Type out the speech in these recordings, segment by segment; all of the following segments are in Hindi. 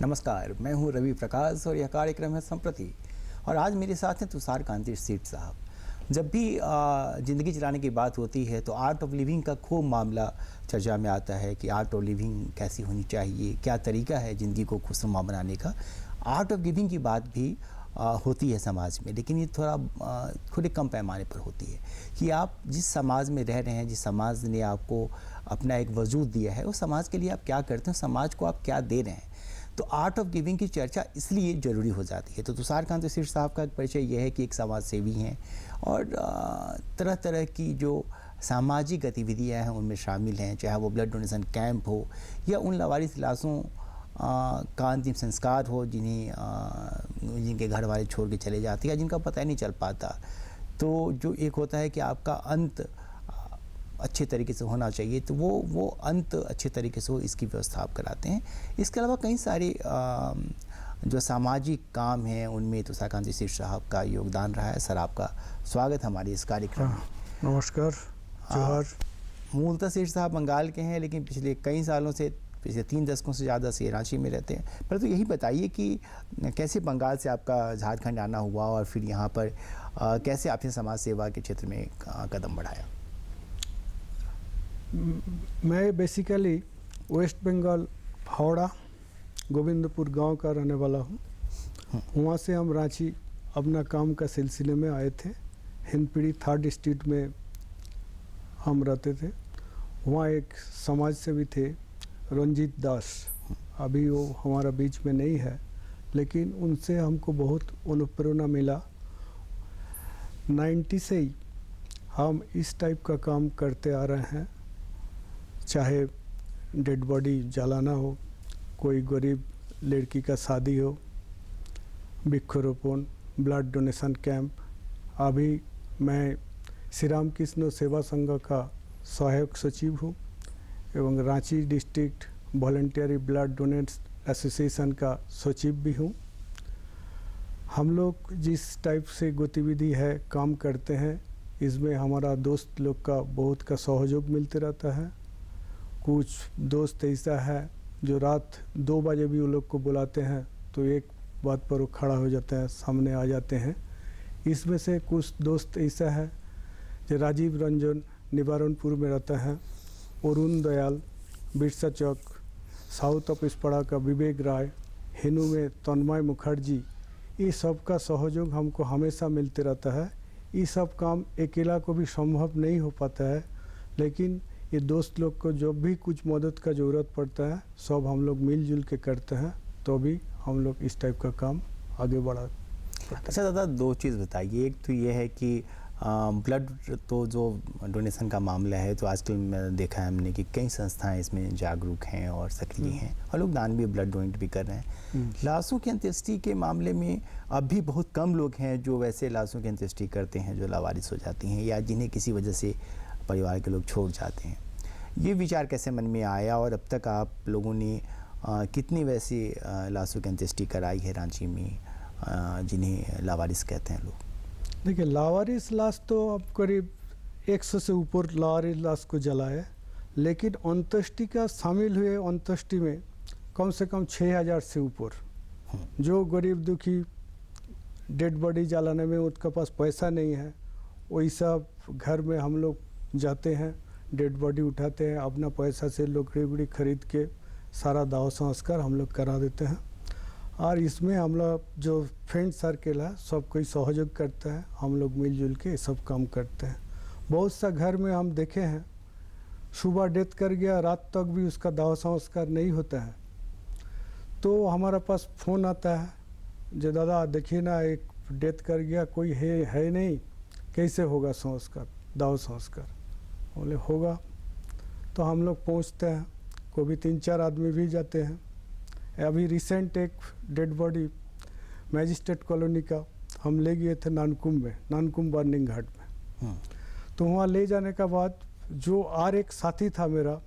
नमस्कार, मैं हूं रवि प्रकाश और यह कार्यक्रम है संप्रति। और आज मेरे साथ हैं तुषार कांति सेठ साहब। जब भी ज़िंदगी चलाने की बात होती है तो आर्ट ऑफ लिविंग का खूब मामला चर्चा में आता है कि आर्ट ऑफ लिविंग कैसी होनी चाहिए, क्या तरीका है ज़िंदगी को खुशनुमा बनाने का। आर्ट ऑफ गिविंग की बात भी होती है समाज में, लेकिन ये थोड़े कम पैमाने पर होती है कि आप जिस समाज में रह रहे हैं, जिस समाज ने आपको अपना एक वजूद दिया है, उस समाज के लिए आप क्या करते हैं, समाज को आप क्या दे रहे हैं। तो आर्ट ऑफ गिविंग की चर्चा इसलिए ज़रूरी हो जाती है। तो तुषार कांति सेठ साहब का परिचय यह है कि एक समाज सेवी हैं और तरह तरह की जो सामाजिक गतिविधियां हैं उनमें शामिल हैं, चाहे वो ब्लड डोनेशन कैंप हो या उन लावारिस लाशों का अंतिम संस्कार हो जिनके घर वाले छोड़ के चले जाते हैं या जिनका पता ही नहीं चल पाता। तो जो एक होता है कि आपका अंत अच्छे तरीके से होना चाहिए, तो वो अंत अच्छे तरीके से हो, इसकी व्यवस्था आप कराते हैं। इसके अलावा कई सारे जो सामाजिक काम हैं उनमें तुषार कांति सेठ साहब का योगदान रहा है। सर, आपका स्वागत हमारे इस कार्यक्रम में। नमस्कार। जोहार। मूलतः सेठ साहब बंगाल के हैं, लेकिन पिछले कई सालों से, पिछले 3 दशकों से ज़्यादा से रांची में रहते हैं। परंतु यही बताइए कि कैसे बंगाल से आपका झारखंड आना हुआ और फिर यहाँ पर कैसे आपने समाज सेवा के क्षेत्र में कदम बढ़ाया। मैं बेसिकली वेस्ट बंगाल हावड़ा गोविंदपुर गांव का रहने वाला हूँ। वहाँ से हम रांची अपना काम का सिलसिले में आए थे। हिंदपीढ़ी 3rd स्ट्रीट में हम रहते थे। वहाँ एक समाज सेवी थे रंजीत दास, अभी वो हमारा बीच में नहीं है, लेकिन उनसे हमको बहुत अनुप्रेरणा मिला। 90 से ही हम इस टाइप का काम करते आ रहे हैं, चाहे डेड बॉडी जलाना हो, कोई गरीब लड़की का शादी हो, वृक्षारोपण, ब्लड डोनेशन कैंप। अभी मैं श्री रामकृष्ण सेवा संघ का सहायक सचिव हूँ एवं Ranchi district voluntary blood donate association का सचिव भी हूँ। हम लोग जिस टाइप से गतिविधि है काम करते हैं, इसमें हमारा दोस्त लोग का बहुत का सहयोग मिलते रहता है। कुछ दोस्त ऐसा है जो रात 2 बजे भी वो लोग को बुलाते हैं तो एक बात पर वो खड़ा हो जाता है, सामने आ जाते हैं। इसमें से कुछ दोस्त ऐसा है जो राजीव रंजन निवारणपुर में रहता है, अरुण दयाल बिरसा चौक, साउथ ऑफ इस्पड़ा का विवेक राय, हिनू में तन्मय मुखर्जी, ये सब का सहयोग हमको हमेशा मिलते रहता है। ये सब काम अकेला को भी संभव नहीं हो पाता है, लेकिन ये दोस्त लोग को जब भी कुछ मदद का ज़रूरत पड़ता है सब हम लोग मिलजुल के करते हैं, तो भी हम लोग इस टाइप का काम आगे बढ़ा। अच्छा दादा, 2 चीज़ बताइए। एक तो ये है कि ब्लड तो जो डोनेशन का मामला है, तो आजकल में देखा है हमने कि कई संस्थाएं इसमें जागरूक हैं और सक्रिय हैं और लोग दान भी, ब्लड डोनेट भी कर रहे हैं। लाशों की अंत्येष्टि के मामले में अब भी बहुत कम लोग हैं जो वैसे लाशों की अंत्येष्टि करते हैं जो लावारिस हो जाती हैं या जिन्हें किसी वजह से परिवार के लोग छोड़ जाते हैं। ये विचार कैसे मन में आया और अब तक आप लोगों ने कितनी वैसी लाशों की अंत्येष्टि कराई है रांची में जिन्हें लावारिस कहते हैं लोग? देखिए, लावारिस लाश तो अब करीब 100 से ऊपर लावारिस लाश को जलाए, लेकिन अंत्येष्टि का शामिल हुए अंत्येष्टि में कम से कम 6000 से ऊपर। जो गरीब दुखी डेड बॉडी जलाने में उसके पास पैसा नहीं है, वही सब घर में हम लोग जाते हैं, डेड बॉडी उठाते हैं, अपना पैसा से लकड़ी खरीद के सारा दाह संस्कार हम लोग करा देते हैं। और इसमें हम लोग जो फ्रेंड सर्कल है सब कोई सहयोग करता है, हम लोग मिलजुल के सब काम करते हैं। बहुत सा घर में हम देखे हैं सुबह डेथ कर गया, रात तक भी उसका दाह संस्कार नहीं होता है, तो हमारा पास फ़ोन आता है, जो दादा देखिए ना, एक डेथ कर गया, कोई है नहीं, कैसे होगा संस्कार, दाह संस्कार? बोले होगा। तो हम लोग पहुंचते हैं, कोई 3-4 आदमी भी जाते हैं। अभी रिसेंट एक डेड बॉडी मैजिस्ट्रेट कॉलोनी का हम ले गए थे नानकुम बर्निंग घाट में। तो वहाँ ले जाने का बाद जो और एक साथी था मेरा,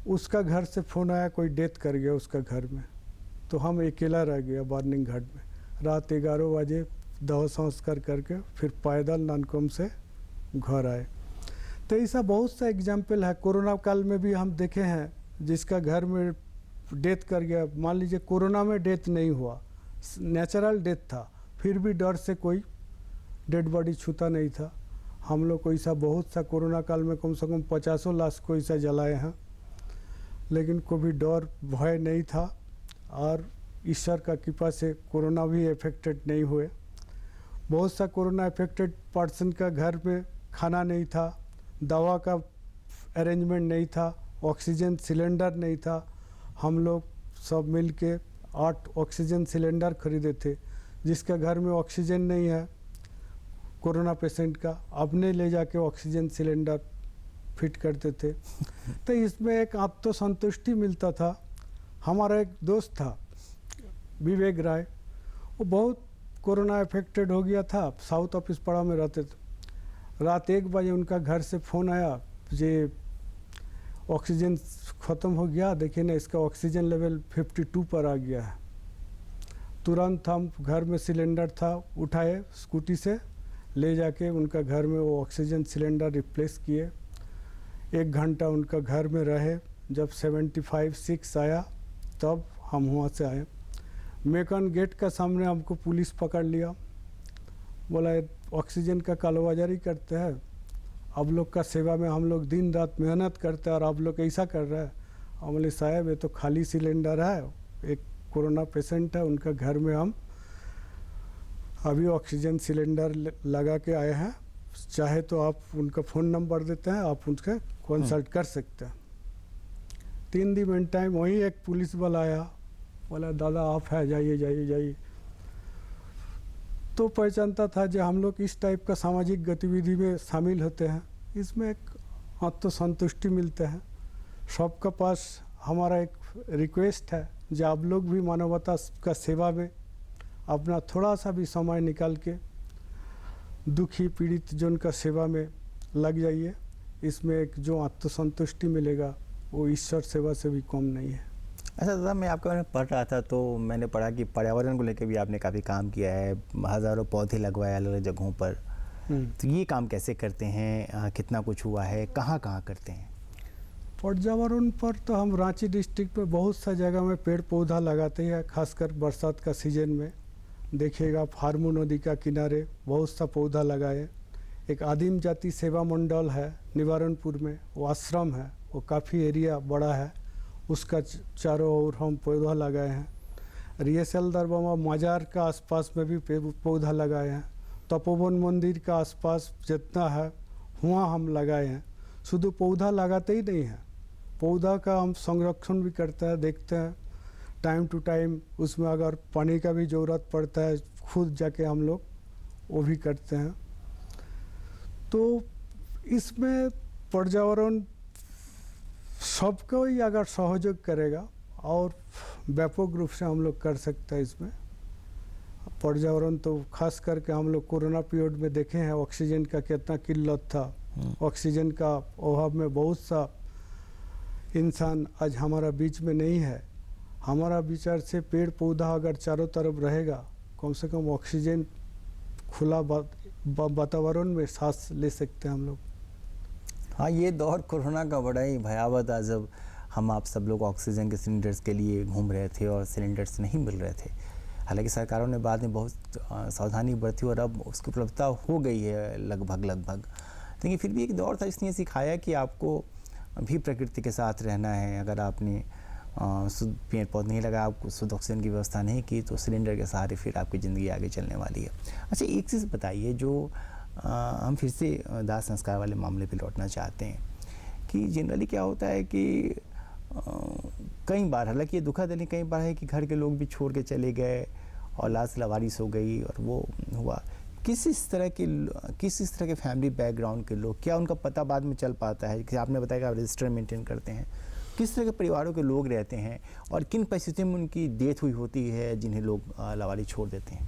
उसका घर से फ़ोन आया कोई डेथ कर गया उसका घर में, तो हम अकेला रह गया बर्निंग घाट में। रात 11 बजे दाह संस्कार करके फिर पैदल नानकुम से घर आए। तो ऐसा बहुत सा एग्जाम्पल है। कोरोना काल में भी हम देखे हैं जिसका घर में डेथ कर गया, मान लीजिए कोरोना में डेथ नहीं हुआ, नेचुरल डेथ था, फिर भी डर से कोई डेड बॉडी छूता नहीं था। हम लोग को ऐसा बहुत सा कोरोना काल में कम से कम 50 लाश को ऐसा जलाए हैं, लेकिन कोई डर भय नहीं था और ईश्वर का कृपा से कोरोना भी इफेक्टेड नहीं हुए। बहुत सा कोरोना इफेक्टेड पर्सन का घर में खाना नहीं था, दवा का अरेंजमेंट नहीं था, ऑक्सीजन सिलेंडर नहीं था। हम लोग सब मिल के 8 ऑक्सीजन सिलेंडर खरीदे थे। जिसका घर में ऑक्सीजन नहीं है कोरोना पेशेंट का, अपने ले जाके ऑक्सीजन सिलेंडर फिट करते थे। तो इसमें एक आत्मसंतुष्टि मिलता था। हमारा एक दोस्त था विवेक राय, वो बहुत कोरोना इफेक्टेड हो गया था, साउथ ऑफिस पाड़ा में रहते थे। रात 1 बजे उनका घर से फ़ोन आया, ये ऑक्सीजन ख़त्म हो गया, देखिए ना इसका ऑक्सीजन लेवल 52 पर आ गया है। तुरंत हम घर में सिलेंडर था उठाए, स्कूटी से ले जाके उनका घर में वो ऑक्सीजन सिलेंडर रिप्लेस किए। 1 घंटा उनका घर में रहे। जब 75-6 आया तब हम वहाँ से आए। मेकन गेट का सामने हमको पुलिस पकड़ लिया, बोला ऑक्सीजन का कालाबाजारी करते हैं, आप लोग का सेवा में हम लोग दिन रात मेहनत करते हैं और आप लोग ऐसा कर रहे हैं। हम बोले साहब ये तो खाली सिलेंडर है, एक कोरोना पेशेंट है, उनका घर में हम अभी ऑक्सीजन सिलेंडर लगा के आए हैं, चाहे तो आप उनका फ़ोन नंबर देते हैं, आप उनसे कंसल्ट कर सकते हैं। 3 दिन टाइम वहीं एक पुलिस वाला आया, बोला दादा आप है, जाइए जाइए जाइए। तो पहचानता था जो हम लोग इस टाइप का सामाजिक गतिविधि में शामिल होते हैं, इसमें एक आत्मसंतुष्टि मिलते हैं। सबका पास हमारा एक रिक्वेस्ट है जो आप लोग भी मानवता का सेवा में अपना थोड़ा सा भी समय निकाल के दुखी पीड़ित जन का सेवा में लग जाइए। इसमें एक जो आत्मसंतुष्टि मिलेगा वो ईश्वर सेवा से भी कम नहीं है। अच्छा दादा, मैं आपके बारे में पढ़ रहा था तो मैंने पढ़ा कि पर्यावरण को लेकर भी आपने काफ़ी काम किया है, हज़ारों पौधे लगवाए अलग अलग जगहों पर। तो ये काम कैसे करते हैं, कितना कुछ हुआ है, कहाँ कहाँ करते हैं? पर्यावरण पर तो हम रांची डिस्ट्रिक्ट में बहुत सा जगह में पेड़ पौधा लगाते हैं, खासकर बरसात का सीजन में। देखिएगा फार्मू नदी का किनारे बहुत सा पौधा लगाए। एक आदिम जाति सेवा मंडल है निवारणपुर में, वो आश्रम है, वो काफ़ी एरिया बड़ा है, उसका चारों ओर हम पौधा लगाए हैं। रियसल दरबामा मजार का आसपास में भी पौधा लगाए हैं। तपोवन मंदिर का आसपास जितना है वहाँ हम लगाए हैं। शुद्ध पौधा लगाते ही नहीं हैं, पौधा का हम संरक्षण भी करते हैं, देखते हैं टाइम टू टाइम, उसमें अगर पानी का भी ज़रूरत पड़ता है खुद जाके हम लोग वो भी करते हैं। तो इसमें पर्यावरण सबको ही अगर सहयोग करेगा और व्यापक रूप से हम लोग कर सकते हैं। इसमें पर्यावरण तो खास करके हम लोग कोरोना पीरियड में देखे हैं ऑक्सीजन का कितना किल्लत था। ऑक्सीजन का अभाव में बहुत सा इंसान आज हमारा बीच में नहीं है। हमारा विचार से पेड़ पौधा अगर चारों तरफ रहेगा, कम से कम ऑक्सीजन खुला वातावरण में सांस ले सकते हैं हम लोग। हाँ, ये दौर कोरोना का बड़ा ही भयावह था, जब हम आप सब लोग ऑक्सीजन के सिलेंडर्स के लिए घूम रहे थे और सिलेंडर्स नहीं मिल रहे थे। हालांकि सरकारों ने बाद में बहुत सावधानी बरती और अब उसकी उपलब्धता हो गई है लगभग। लेकिन फिर भी एक दौर था जिसने सिखाया कि आपको भी प्रकृति के साथ रहना है। अगर आपने शुद्ध पेड़ पौधे नहीं लगा, आपको शुद्ध ऑक्सीजन की व्यवस्था नहीं की, तो सिलेंडर के सहारे फिर आपकी ज़िंदगी आगे चलने वाली है। अच्छा, एक चीज़ बताइए, जो हम फिर से दाह संस्कार वाले मामले पे लौटना चाहते हैं कि जनरली क्या होता है कि कई बार, हालांकि ये दुखद है, कई बार है कि घर के लोग भी छोड़ के चले गए और लाश लवारिस हो गई और वो हुआ। किस तरह के फैमिली बैकग्राउंड के लोग, क्या उनका पता बाद में चल पाता है? कि आपने बताया कि आप रजिस्टर मेंटेन करते हैं, किस तरह के परिवारों के लोग रहते हैं और किन परिस्थितियों में उनकी डेथ हुई होती है जिन्हें लोग लावारिस छोड़ देते हैं?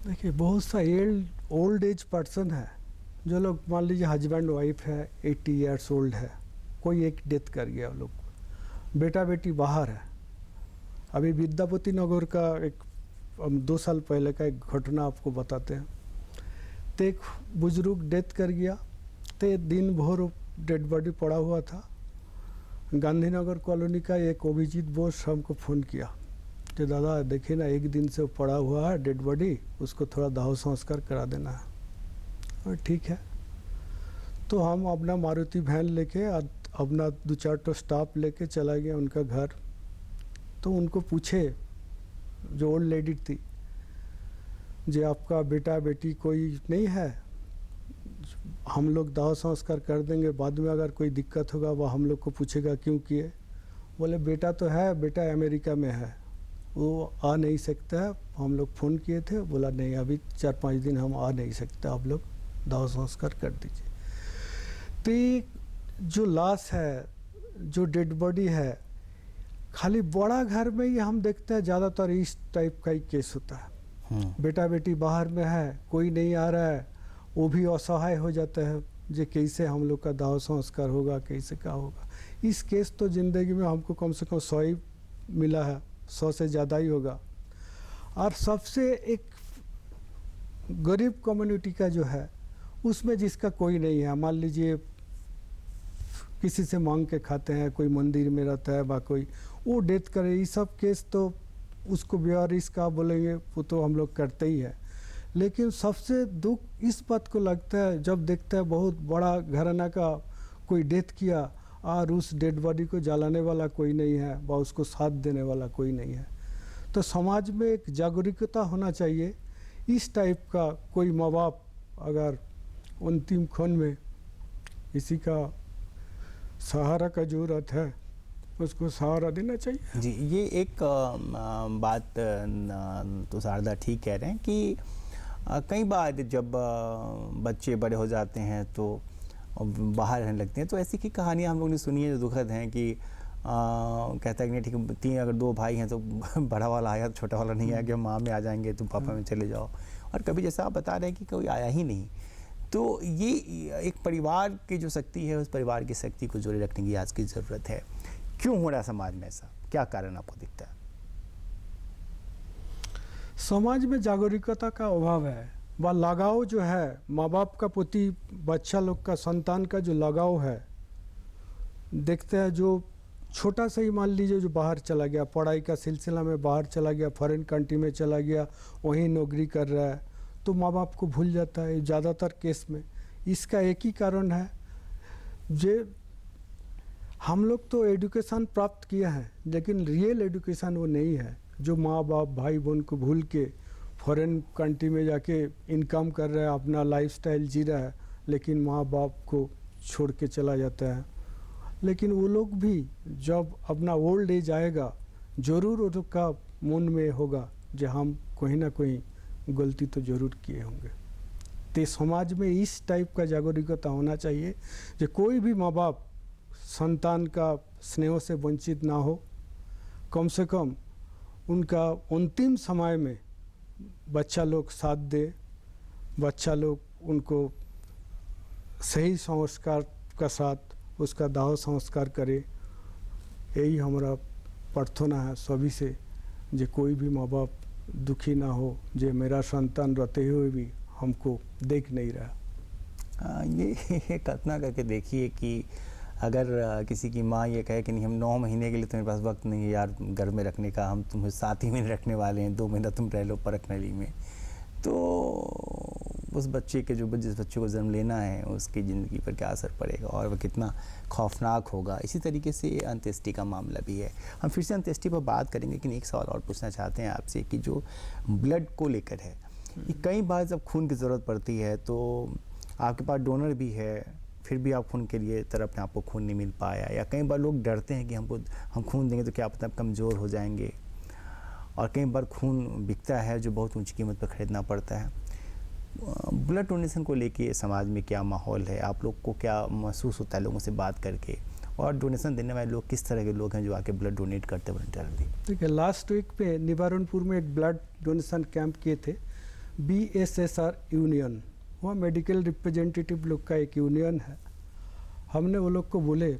देखिए बहुत सा ओल्ड एज पर्सन है, जो लोग मान लीजिए हस्बैंड वाइफ है, 80 ईयर्स ओल्ड है, कोई एक डेथ कर गया, लोग बेटा बेटी बाहर है। अभी विद्यापति नगर का एक 2 साल पहले का एक घटना आपको बताते हैं। तो एक बुजुर्ग डेथ कर गया, तो दिन भर डेड बॉडी पड़ा हुआ था। गांधीनगर कॉलोनी का एक अभिजीत बोस हमको फ़ोन किया कि दादा देखिए ना, एक दिन से पड़ा हुआ है डेड बॉडी, उसको थोड़ा दाह संस्कार करा देना है। और ठीक है, तो हम अपना मारुति वैन लेके अपना 2-4 तो स्टाफ लेके चला गया उनका घर। तो उनको पूछे, जो ओल्ड लेडी थी, जो आपका बेटा बेटी कोई नहीं है, हम लोग दाह संस्कार कर देंगे, बाद में अगर कोई दिक्कत होगा वो हम लोग को पूछेगा क्यों किए। बोले बेटा तो है, बेटा अमेरिका में है, वो आ नहीं सकता है। हम लोग फ़ोन किए थे, बोला नहीं अभी 4-5 दिन हम आ नहीं सकते, आप लोग दाह संस्कार कर दीजिए। तो ये जो लाश है, जो डेड बॉडी है, खाली बड़ा घर में ही हम देखते हैं ज़्यादातर इस टाइप का ही केस होता है। बेटा बेटी बाहर में है, कोई नहीं आ रहा है, वो भी असहाय हो जाता है, जो कैसे हम लोग का दाह संस्कार होगा, कैसे क्या होगा। इस केस तो ज़िंदगी में हमको कम से कम 100 ही मिला है, 100 से ज़्यादा ही होगा। और सबसे एक गरीब कम्युनिटी का जो है, उसमें जिसका कोई नहीं है, मान लीजिए किसी से मांग के खाते हैं, कोई मंदिर में रहता है, कोई वो डेथ करे, ये सब केस तो उसको बेवारिस का बोलेंगे, वो तो हम लोग करते ही है। लेकिन सबसे दुख इस बात को लगता है जब देखता है बहुत बड़ा घराना का कोई डेथ किया और उस डेड बॉडी को जलाने वाला कोई नहीं है, व उसको साथ देने वाला कोई नहीं है। तो समाज में एक जागरूकता होना चाहिए। इस टाइप का कोई माँ बाप अगर अंतिम क्षण में इसी का सहारा का जरूरत है, उसको सहारा देना चाहिए। जी, ये एक बात तो शारदा ठीक कह रहे हैं कि कई बार जब बच्चे बड़े हो जाते हैं तो बाहर रहने लगते हैं, तो ऐसी की कहानियाँ हम लोग ने सुनी है जो दुखद हैं कि कहता है कि नहीं ठीक है, 3 अगर 2 भाई हैं तो बड़ा वाला आया तो छोटा वाला नहीं आया कि हम माँ में आ जाएंगे, तुम पापा में चले जाओ। और कभी जैसा आप बता रहे हैं कि कोई आया ही नहीं। तो ये एक परिवार की जो शक्ति है, उस परिवार की शक्ति को जोड़े रखने की आज की ज़रूरत है। क्यों हो रहा है समाज में ऐसा, क्या कारण आपको दिखता है? समाज में जागरूकता का अभाव है, व लगाव जो है माँ बाप का प्रति बच्चा लोग का, संतान का जो लगाव है, देखते हैं जो छोटा सा ही मान लीजिए जो बाहर चला गया, पढ़ाई का सिलसिला में बाहर चला गया, फॉरेन कंट्री में चला गया, वहीं नौकरी कर रहा है, तो माँ बाप को भूल जाता है ज़्यादातर केस में। इसका एक ही कारण है, जो हम लोग तो एजुकेशन प्राप्त किया है, लेकिन रियल एजुकेशन वो नहीं है। जो माँ बाप भाई बहन को भूल के फॉरेन कंट्री में जाके इनकम कर रहा है, अपना लाइफस्टाइल जी रहा है, लेकिन माँ बाप को छोड़ के चला जाता है। लेकिन वो लोग भी जब अपना ओल्ड एज आएगा, ज़रूर उनका मन में होगा जो हम कहीं ना कहीं गलती तो ज़रूर किए होंगे। तो समाज में इस टाइप का जागरूकता होना चाहिए, जो कोई भी माँ बाप संतान का स्नेह से वंचित ना हो, कम से कम उनका अंतिम समय में बच्चा लोग साथ दे, बच्चा लोग उनको सही संस्कार का साथ उसका दाह संस्कार करे। यही हमारा प्रार्थना है सभी से, जो कोई भी माँ बाप दुखी ना हो, जो मेरा संतान रहते हुए भी हमको देख नहीं रहा। ये कल्पना करके देखिए कि अगर किसी की माँ ये कहे कि नहीं हम 9 महीने के लिए तुम्हारे पास वक्त नहीं है यार घर में रखने का, हम तुम्हें 7 ही महीने रखने वाले हैं, 2 महीना तुम रह लो परख नली में, तो उस बच्चे के जिस बच्चे को जन्म लेना है उसकी ज़िंदगी पर क्या असर पड़ेगा और वह कितना खौफनाक होगा। इसी तरीके से अंत्येष्टि का मामला भी है। हम फिर से अंत्येष्टि पर बात करेंगे, लेकिन एक सवाल और पूछना चाहते हैं आपसे कि जो ब्लड को लेकर है, कि कई बार जब खून की ज़रूरत पड़ती है तो आपके पास डोनर भी है, फिर भी आप खून के लिए तरफ में आपको खून नहीं मिल पाया, या कई बार लोग डरते हैं कि हम खून देंगे तो क्या पता कमज़ोर हो जाएंगे, और कई बार खून बिकता है जो बहुत ऊंची कीमत पर ख़रीदना पड़ता है। ब्लड डोनेशन को लेके समाज में क्या माहौल है, आप लोग को क्या महसूस होता है लोगों से बात करके, और डोनेशन देने वाले लोग किस तरह के लोग हैं जो आके ब्लड डोनेट करते वॉलंटियरली? ठीक है, लास्ट वीक पे निवारणपुर में एक ब्लड डोनेशन कैंप किए थे, BSSR यूनियन, वहाँ मेडिकल रिप्रेजेंटेटिव लोग का एक यूनियन है। हमने वो लोग को बोले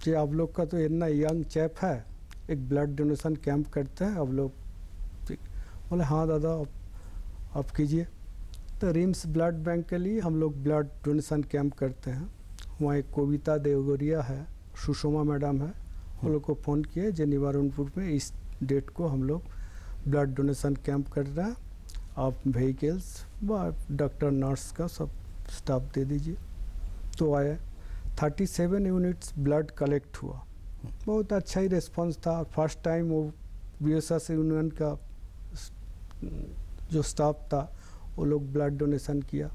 कि आप लोग का तो इतना यंग चैप है, एक ब्लड डोनेशन कैंप करते हैं आप लोग, ठीक? बोले हाँ दादा आप कीजिए। तो रिम्स ब्लड बैंक के लिए हम लोग ब्लड डोनेशन कैंप करते हैं। वहाँ एक कविता देवगोरिया है, सुषमा मैडम है, वो लोग को फ़ोन किए जे निवारणपुर में इस डेट को हम लोग ब्लड डोनेशन कैंप कर रहे हैं, आप व्हीकल्स व डॉक्टर नर्स का सब स्टाफ दे दीजिए। तो आए 37 यूनिट्स ब्लड कलेक्ट हुआ, बहुत अच्छा ही रिस्पांस था। फर्स्ट टाइम वो बीएसएस यूनियन का जो स्टाफ था वो लोग ब्लड डोनेशन किया।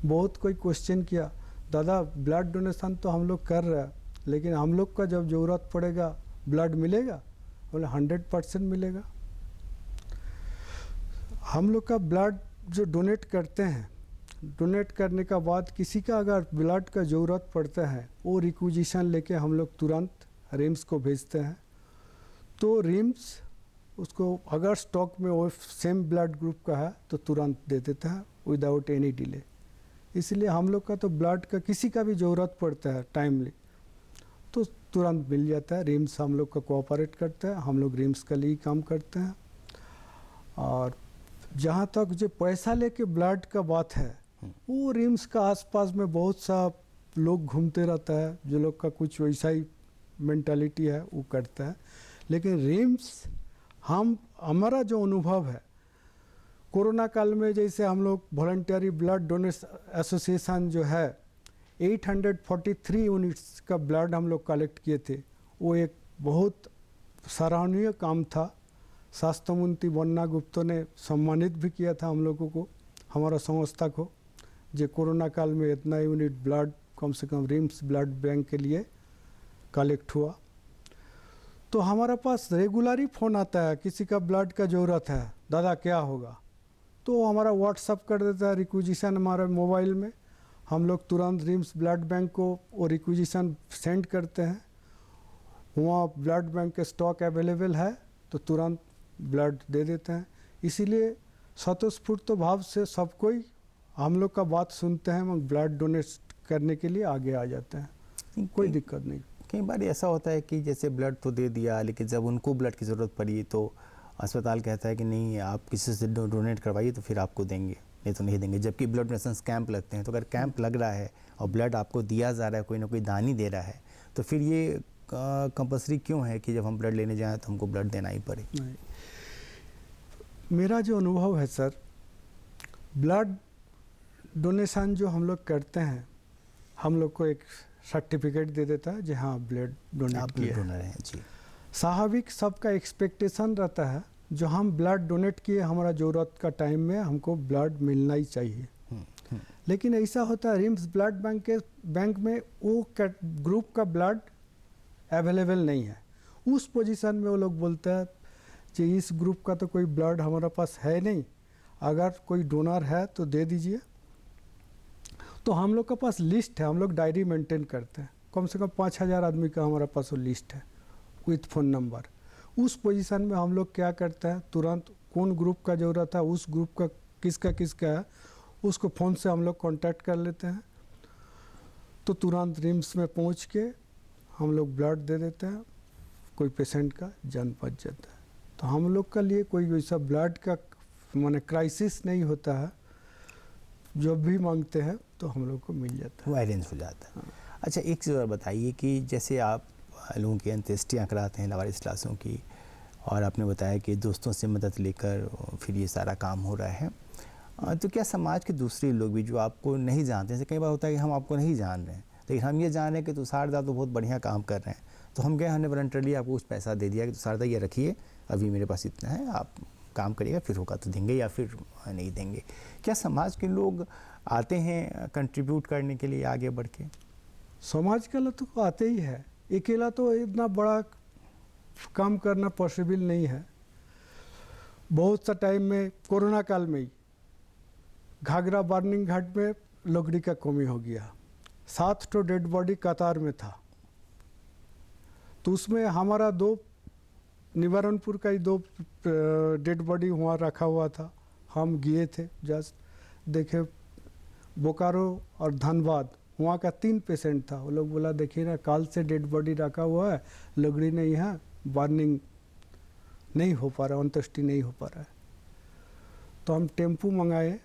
बहुत कोई क्वेश्चन किया, दादा ब्लड डोनेशन तो हम लोग कर रहे हैं, लेकिन हम लोग का जब ज़रूरत पड़ेगा ब्लड मिलेगा? बोले 100% मिलेगा। हम लोग का ब्लड जो डोनेट करते हैं, डोनेट करने का बाद किसी का अगर ब्लड का ज़रूरत पड़ता है, वो रिक्विजिशन लेके हम लोग तुरंत रिम्स को भेजते हैं। तो रिम्स उसको अगर स्टॉक में वो सेम ब्लड ग्रुप का है तो तुरंत दे देता है विदाउट एनी डिले। इसलिए हम लोग का तो ब्लड का किसी का भी ज़रूरत पड़ता है टाइमली तो तुरंत मिल जाता है। रिम्स हम लोग का कोऑपरेट करता है, हम लोग रिम्स के लिए काम करते हैं। और जहाँ तक जो पैसा लेके ब्लड का बात है, वो रिम्स का आसपास में बहुत सा लोग घूमते रहता है, जो लोग का कुछ वैसा ही मेंटालिटी है वो करता है। लेकिन रिम्स हमारा जो अनुभव है, कोरोना काल में जैसे हम लोग वॉलंटियरी ब्लड डोनेशन एसोसिएशन जो है 843 यूनिट्स का ब्लड हम लोग कलेक्ट किए थे, वो एक बहुत सराहनीय काम था। स्वास्थ्य मंत्री बन्ना गुप्ता ने सम्मानित भी किया था हम लोगों को, हमारा संस्था को, जो कोरोना काल में इतना यूनिट ब्लड कम से कम रिम्स ब्लड बैंक के लिए कलेक्ट हुआ। तो हमारा पास रेगुलर ही फ़ोन आता है, किसी का ब्लड का ज़रूरत है, दादा क्या होगा, तो हमारा व्हाट्सअप कर देता है रिक्विजिशन हमारे मोबाइल में। हम लोग तुरंत रिम्स ब्लड बैंक को वो रिक्विजिशन सेंड करते हैं, वहाँ ब्लड बैंक के स्टॉक अवेलेबल है तो तुरंत ब्लड दे देते हैं। इसीलिए स्वतःस्फूर्त भाव से सब कोई हम लोग का बात सुनते हैं, हम ब्लड डोनेट करने के लिए आगे आ जाते हैं, कोई दिक्कत नहीं। कई बार ऐसा होता है कि जैसे ब्लड तो दे दिया, लेकिन जब उनको ब्लड की ज़रूरत पड़ी तो अस्पताल कहता है कि नहीं आप किसी से डोनेट करवाइए तो फिर आपको देंगे, नहीं तो नहीं देंगे। जबकि ब्लड डोनेशन कैंप लगते हैं, तो अगर कैंप लग रहा है और ब्लड आपको दिया जा रहा है, कोई ना कोई दानी दे रहा है, तो फिर ये कंपल्सरी क्यों है कि जब हम ब्लड लेने जाएँ तो हमको ब्लड देना ही पड़े? नहीं, मेरा जो अनुभव है सर, ब्लड डोनेशन जो हम लोग करते हैं, हम लोग को एक सर्टिफिकेट दे देता है जी हाँ ब्लड डोनेट किया है। जी, स्वाभाविक सबका एक्सपेक्टेशन रहता है, जो हम ब्लड डोनेट किए हमारा ज़रूरत का टाइम में हमको ब्लड मिलना ही चाहिए। लेकिन ऐसा होता है रिम्स ब्लड बैंक में वो ग्रुप का ब्लड अवेलेबल नहीं है। उस पोजीशन में वो लोग बोलते हैं कि इस ग्रुप का तो कोई ब्लड हमारे पास है नहीं, अगर कोई डोनर है तो दे दीजिए। तो हम लोग के पास लिस्ट है, हम लोग डायरी मेंटेन करते हैं, कम से कम 5000 आदमी का हमारे पास वो लिस्ट है विथ फ़ोन नंबर। उस पोजीशन में हम लोग क्या करते हैं, तुरंत कौन ग्रुप का ज़रूरत है, उस ग्रुप का किसका है, उसको फ़ोन से हम लोग कांटेक्ट कर लेते हैं। तो तुरंत रिम्स में पहुंच के हम लोग ब्लड दे देते हैं, कोई पेशेंट का जान बच जाता है। तो हम लोग के लिए कोई वैसा ब्लड का माने क्राइसिस नहीं होता है, जब भी मांगते हैं तो हम लोग को मिल जाता है, वो अरेंज हो जाता है। अच्छा, एक चीज़ और बताइए कि जैसे आप लोगों की अंत्येष्टियाँ कराते हैं लावारिस लाशों की, और आपने बताया कि दोस्तों से मदद लेकर फिर ये सारा काम हो रहा है, तो क्या समाज के दूसरे लोग भी जो आपको नहीं जानते, जैसे कई बार होता है कि हम आपको नहीं जान रहे हैं, लेकिन हम ये जान रहे हैं कि तुषारदा तो बहुत बढ़िया काम कर रहे हैं, तो हम गए, हमने वॉलंटरली आपको कुछ पैसा दे दिया कि तुषारदा ये रखिए, अभी मेरे पास इतना है, आप काम करिएगा, फिर होगा तो देंगे या फिर नहीं देंगे। क्या समाज के लोग आते हैं कंट्रीब्यूट करने के लिए आगे बढ़ के? समाज के लोग तो आते ही है, अकेला तो इतना बड़ा काम करना पॉसिबल नहीं है। बहुत सा टाइम में कोरोना काल में ही घाघरा बर्निंग घाट में लकड़ी का कमी हो गया, 7 तो डेड बॉडी कतार में था, तो उसमें हमारा 2 निवारणपुर का ही 2 डेड बॉडी वहाँ रखा हुआ था। हम गए थे, जस्ट देखे बोकारो और धनबाद, वहाँ का 3 पेशेंट था। वो लोग बोला देखिए ना, काल से डेड बॉडी रखा हुआ है, लकड़ी नहीं है, बर्निंग नहीं हो पा रहा, अंत्येष्टि नहीं हो पा रहा है। तो हम टेम्पू मंगाए,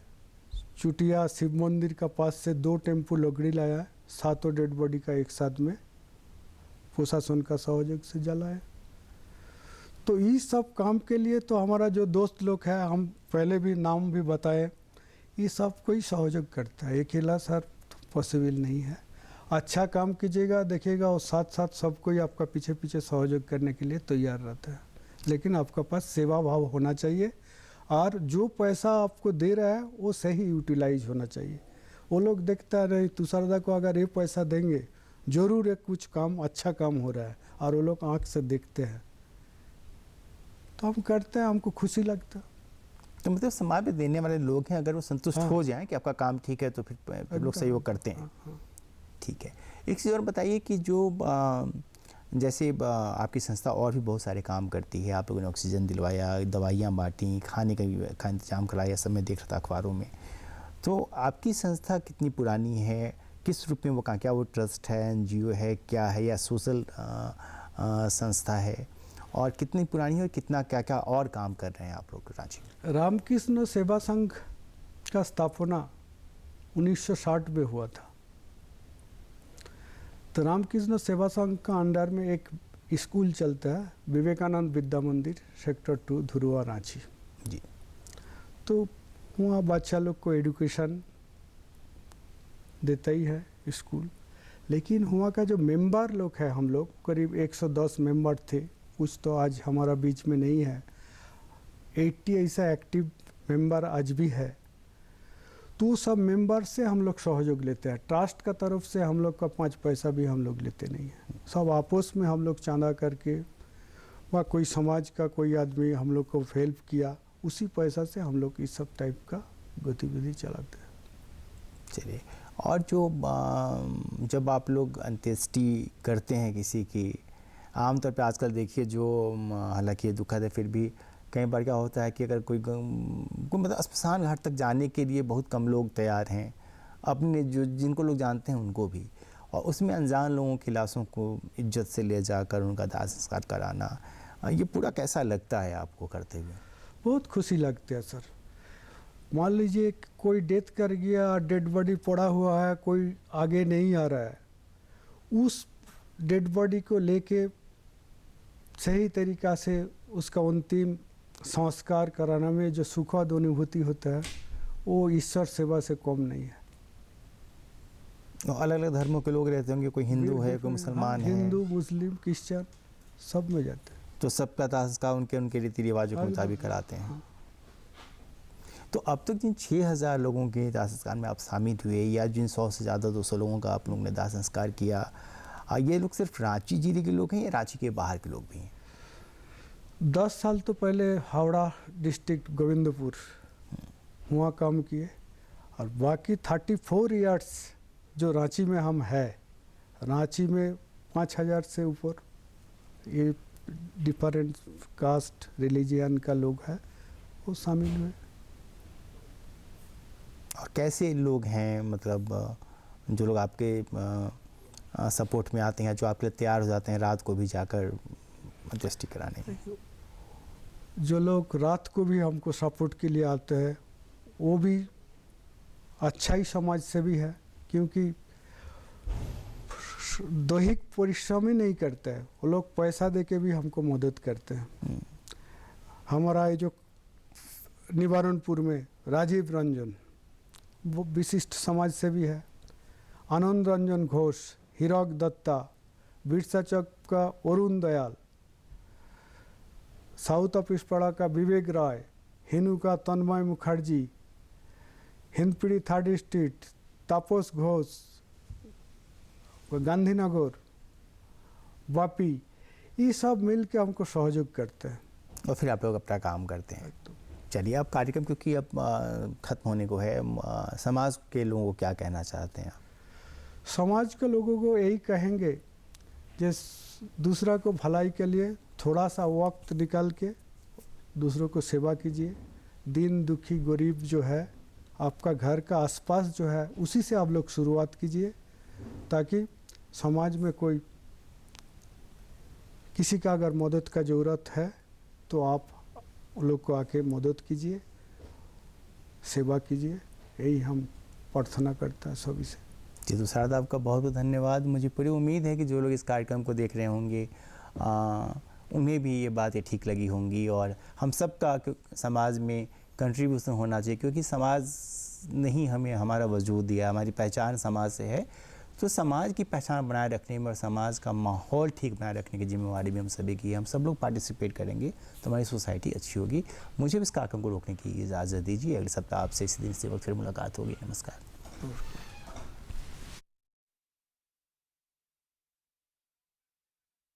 चुटिया शिव मंदिर का पास से 2 टेम्पू लकड़ी लाया, 7 डेड बॉडी का एक साथ में प्रशासन का सहयोग से जलाए। तो इस सब काम के लिए तो हमारा जो दोस्त लोग है, हम पहले भी नाम भी बताए, ये सब कोई सहयोग करता है, अकेला सर पॉसिबल नहीं है। अच्छा काम कीजिएगा, देखिएगा, और साथ साथ सब कोई आपका पीछे पीछे सहयोग करने के लिए तैयार रहता है, लेकिन आपके पास सेवा भाव होना चाहिए और जो पैसा आपको दे रहा है वो सही यूटिलाइज होना चाहिए। वो लोग देखता रहे तुषारदा को अगर ये पैसा देंगे जरूर एक कुछ काम अच्छा काम हो रहा है, और वो लोग आँख से देखते हैं तो हम करते हैं, हमको खुशी लगता है। तो मतलब समाज में देने वाले लोग हैं, अगर वो संतुष्ट हाँ। हो जाएं कि आपका काम ठीक है तो फिर लोग सहयोग करते हैं। हाँ। ठीक है। एक चीज़ और बताइए कि जो जैसे आपकी संस्था और भी बहुत सारे काम करती है, आप लोगों ने ऑक्सीजन दिलवाया, दवाइयाँ बांटी, खाने का इंतजाम कराया, सब मैं देख रहा था अखबारों में। तो आपकी संस्था कितनी पुरानी है, किस रूप में वो क्या वो ट्रस्ट है, एनजीओ है, क्या है, या सोशल संस्था है, और कितनी पुरानी है और कितना क्या क्या और काम कर रहे हैं आप लोग रांची में? रामकृष्ण सेवा संघ का स्थापना 1960 में हुआ था। तो रामकृष्ण सेवा संघ का अंडर में एक स्कूल चलता है, विवेकानंद विद्या मंदिर, सेक्टर 2, धुरुआ, रांची जी। तो वहाँ बच्चा लोग को एजुकेशन देता ही है स्कूल, लेकिन वहाँ का जो मेंबर लोग है, हम लोग करीब 110 मेंबर थे, कुछ तो आज हमारा बीच में नहीं है, 80 ऐसा एक्टिव मेंबर आज भी है। तो सब मेंबर से हम लोग सहयोग लेते हैं, ट्रस्ट का तरफ से हम लोग का 5 पैसा भी हम लोग लेते नहीं हैं, सब आपस में हम लोग चांदा करके, वहाँ कोई समाज का कोई आदमी हम लोग को हेल्प किया, उसी पैसा से हम लोग इस सब टाइप का गतिविधि चलाते हैं। चलिए, और जो जब आप लोग अंत्येष्टि करते हैं किसी की, आमतौर पे आजकल देखिए जो हालांकि ये दुखद है, फिर भी कई बार क्या होता है कि अगर कोई मतलब स्मशान घाट तक जाने के लिए बहुत कम लोग तैयार हैं, अपने जो जिनको लोग जानते हैं उनको भी, और उसमें अनजान लोगों की लाशों को इज्जत से ले जाकर उनका दाह संस्कार कराना, ये पूरा कैसा लगता है आपको करते हुए? बहुत खुशी लगती है सर। मान लीजिए कोई डेथ कर गया, डेड बॉडी पड़ा हुआ है, कोई आगे नहीं आ रहा है, उस डेड बॉडी को लेके सही तरीक़ा से उसका अंतिम संस्कार कराना में जो सुखद अनुभूति होता है, वो ईश्वर सेवा से कम नहीं है। अलग अलग धर्मों के लोग रहते होंगे, कोई हिंदू है, कोई मुसलमान है, हिंदू, मुस्लिम, क्रिश्चियन, सब में जाते हैं, तो सबका दाह संस्कार उनके रीति रिवाजों के मुताबिक कराते हैं। तो अब तक जिन 6000 लोगों के दाह संस्कार में आप शामिल हुए, या जिन 100 से ज़्यादा 200 लोगों का आप लोगों ने दाह संस्कार किया, ये लोग सिर्फ रांची जिले के लोग हैं या रांची के बाहर के लोग भी हैं? 10 साल तो पहले हावड़ा डिस्ट्रिक्ट गोविंदपुर वहाँ काम किए, और बाकी 34 ईयर्स जो रांची में हम है, रांची में 5000 से ऊपर ये डिफरेंट कास्ट रिलीजियन का लोग हैं, वो शामिल हुए। और कैसे लोग हैं, मतलब जो लोग आपके सपोर्ट में आते हैं, जो आपके लिए तैयार हो जाते हैं रात को भी जाकर अंत्येष्टि कराने में? जो लोग रात को भी हमको सपोर्ट के लिए आते हैं, वो भी अच्छा ही समाज से भी है, क्योंकि दैहिक परिश्रम ही नहीं करते हैं, वो लोग पैसा देके भी हमको मदद करते हैं। हमारा ये जो निवारणपुर में राजीव रंजन, वो विशिष्ट समाज से भी है, आनंद रंजन घोष, हीरक दत्ता, बिरसा चौक का अरुण दयाल, साउथ ऑफिसपाड़ा का विवेक राय, हिनू का तन्मय मुखर्जी, हिंदपीढ़ी 3rd स्ट्रीट तापस घोष, गांधीनगर, वापी, ये सब मिल के हमको सहयोग करते हैं और फिर आप लोग अपना काम करते हैं। चलिए, अब कार्यक्रम क्योंकि अब ख़त्म होने को है, समाज के लोगों को क्या कहना चाहते हैं? समाज के लोगों को यही कहेंगे, जिस दूसरा को भलाई के लिए थोड़ा सा वक्त निकाल के दूसरों को सेवा कीजिए। दीन दुखी गरीब जो है, आपका घर का आसपास जो है, उसी से आप लोग शुरुआत कीजिए, ताकि समाज में कोई किसी का अगर मदद का ज़रूरत है तो आप लोग को आके मदद कीजिए, सेवा कीजिए। यही हम प्रार्थना करते हैं सभी से। जी, तुषार दा, आपका बहुत बहुत धन्यवाद। मुझे पूरी उम्मीद है कि जो लोग इस कार्यक्रम को देख रहे होंगे उन्हें भी ये बातें ठीक लगी होंगी, और हम सबका समाज में कंट्रीब्यूशन होना चाहिए, क्योंकि समाज ने ही हमें हमारा वजूद दिया, हमारी पहचान समाज से है। तो समाज की पहचान बनाए रखने में और समाज का माहौल ठीक बनाए रखने की जिम्मेवारी भी हम सभी की है। हम सब लोग पार्टिसिपेट करेंगे तो हमारी सोसाइटी अच्छी होगी। मुझे भी इस कार्यक्रम को रोकने की इजाज़त दीजिए। अगले सप्ताह आपसे इसी दिन इसी वक्त फिर मुलाकात होगी। नमस्कार।